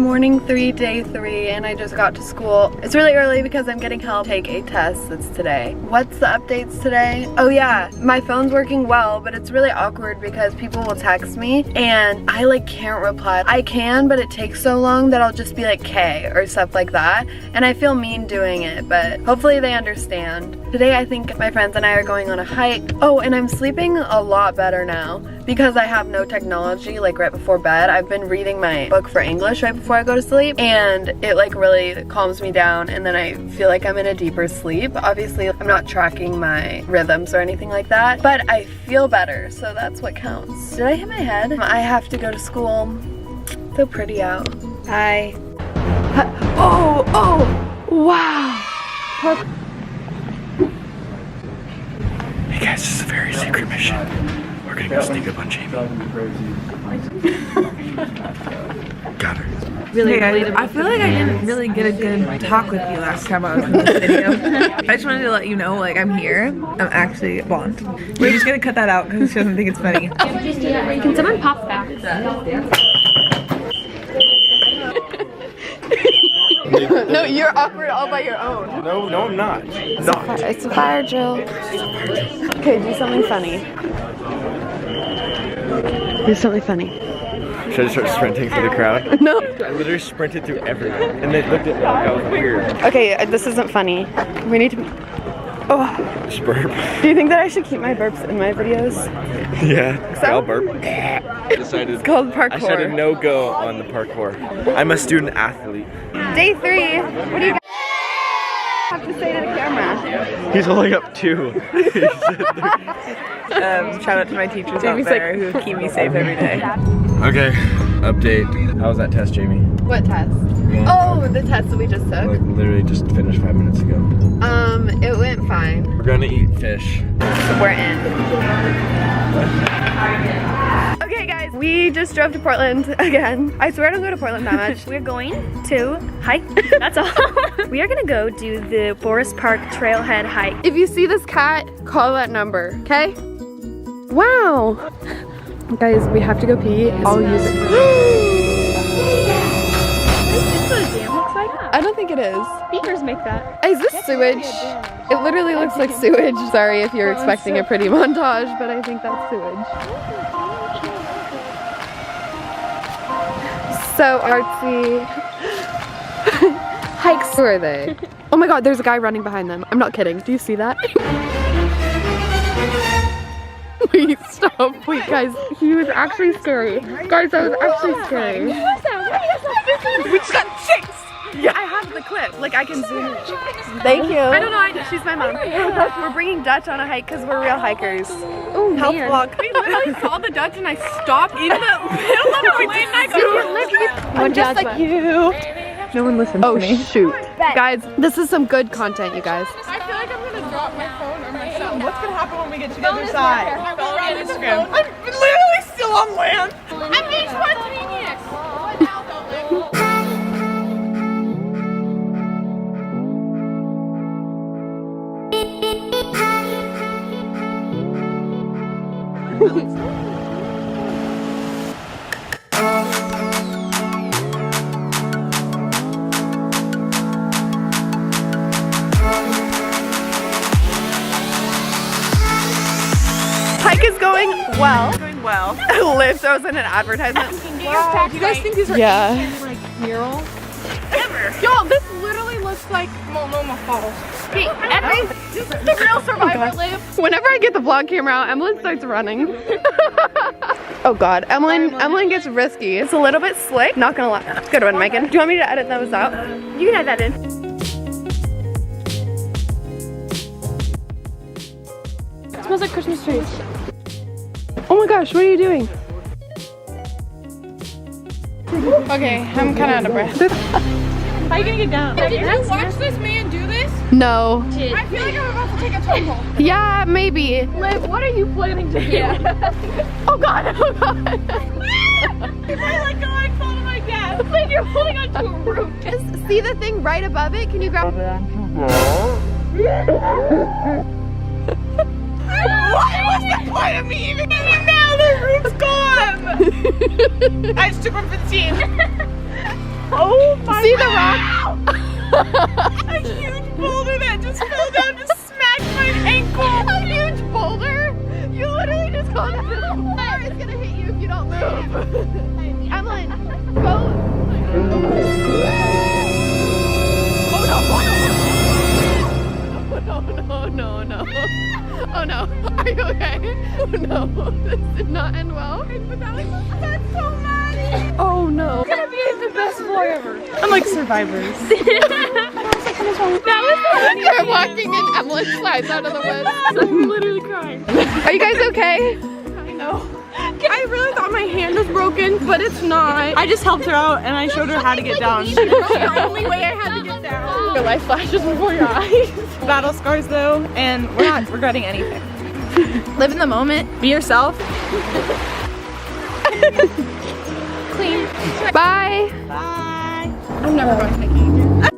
morning 3, day 3, and I just got to school. It's really early because I'm getting help take a test that's today. What's the updates today? Oh yeah, my phone's working well, but it's really awkward because people will text me and I like can't reply. I can, but it takes so long that I'll just be like K or stuff like that, and I feel mean doing it, but hopefully they understand. Today I think my friends and I are going on a hike. Oh, and I'm sleeping a lot better now because I have no technology like right before bed. I've been reading my book for English right before I go to sleep, and it like really calms me down, and then I feel like I'm in a deeper sleep. Obviously I'm not tracking my rhythms or anything like that, but I feel better, so that's what counts. Did I hit my head? I have to go to school. So pretty out. Hi. Oh, wow. Hey guys, this is a very secret mission. We're gonna go sneak up on Jamie. Got her. Really, I feel like I didn't really get a good talk with you last time I was in this video. I just wanted to let you know, like, I'm here. I'm actually blonde. We're just gonna cut that out because she doesn't think it's funny. Can someone pop back? No, you're awkward all by your own. No, I'm not. It's a fire drill. Okay, do something funny. Do something funny. Should I start sprinting for the crowd? No. I literally sprinted through everyone, and they looked at me like I was weird. Okay, this isn't funny. We need to. Oh. Just burp. Do you think that I should keep my burps in my videos? Yeah. I'll burp. I decided. It's called parkour. I decided no go on the parkour. I'm a student athlete. Day 3. What do you guys have to say to the camera? He's holding up 2. Shout out to my teachers out there who keep me safe every day. Okay, update. How was that test, Jamie? What test? Oh, the test that we just took. Like literally just finished 5 minutes ago. It went fine. We're gonna eat fish. So we're in. Okay guys, we just drove to Portland again. I swear I don't go to Portland that much. We're going to hike. That's all. We are gonna go do the Forest Park Trailhead hike. If you see this cat, call that number, okay? Wow. Guys, we have to go pee. I'll use it. This is what a dam looks like. I don't think it is. Speakers make that. Is this sewage? It literally looks like sewage. Sorry if you're expecting a pretty montage, but I think that's sewage. So artsy. Hikes. Who are they? Oh my god, there's a guy running behind them. I'm not kidding. Do you see that? Wait, stop. Wait, guys. He was actually scary. Guys, that was actually scary. What was that? We just got chased. Yeah, I have the clip. Like, I can zoom in. Thank you. I don't know. She's my mom. We're bringing Dutch on a hike because we're real hikers. Oh, Health man. walk. We literally saw the Dutch and I stopped in the middle of the lane and I go, I'm just like you. No one listens Oh, to me. shoot. Guys, this is some good content, you guys. I feel like I'm gonna drop my phone or my phone. What's gonna happen when we get to the other side? My phone on Instagram. I'm literally still on land. I'm being spontaneous. What now, though? Hike is going well. Doing well. Liv throws in an advertisement. Wow. Do you guys think these are like murals? Y'all, this literally looks like Multnomah Falls. this is the real survivor, Liv. Whenever I get the vlog camera out, Emily starts running. Oh god, Emily gets risky. It's a little bit slick, not gonna lie. Good one, Megan. Do you want me to edit those out? You can add that in. It smells like Christmas trees. Oh my gosh, what are you doing? Okay, I'm kind of out of breath. How are you gonna get down? Did you watch this man do this? No. I feel like I'm about to take a tumble. Yeah, maybe. Liv, what are you planning to do? Oh god, oh god. If I let go, I'd fall to my death. Liv, you're holding onto a root. Just see the thing right above it? Can you grab What was the point of me even getting now? The root's gone. I was super 15. Oh my See the rock? A huge boulder that just fell down to smack my ankle. A huge boulder? You literally just called it. The fire is gonna hit you if you don't move. Emily, go. Oh no. Oh no. Are you okay? Oh no. This did not end well. That's so mad. Oh no. It's gonna be the best vlog ever. I'm like survivors. That was You're walking and Emily slides out of the woods. I'm literally crying. Are you guys okay? I really thought my hand was broken, but it's not. I just helped her out and I showed her how to get down. That's the only way I had to get down. Your life flashes before your eyes. Battle scars though, and we're not regretting anything. Live in the moment, be yourself. Bye. Bye. I'm never going hiking again.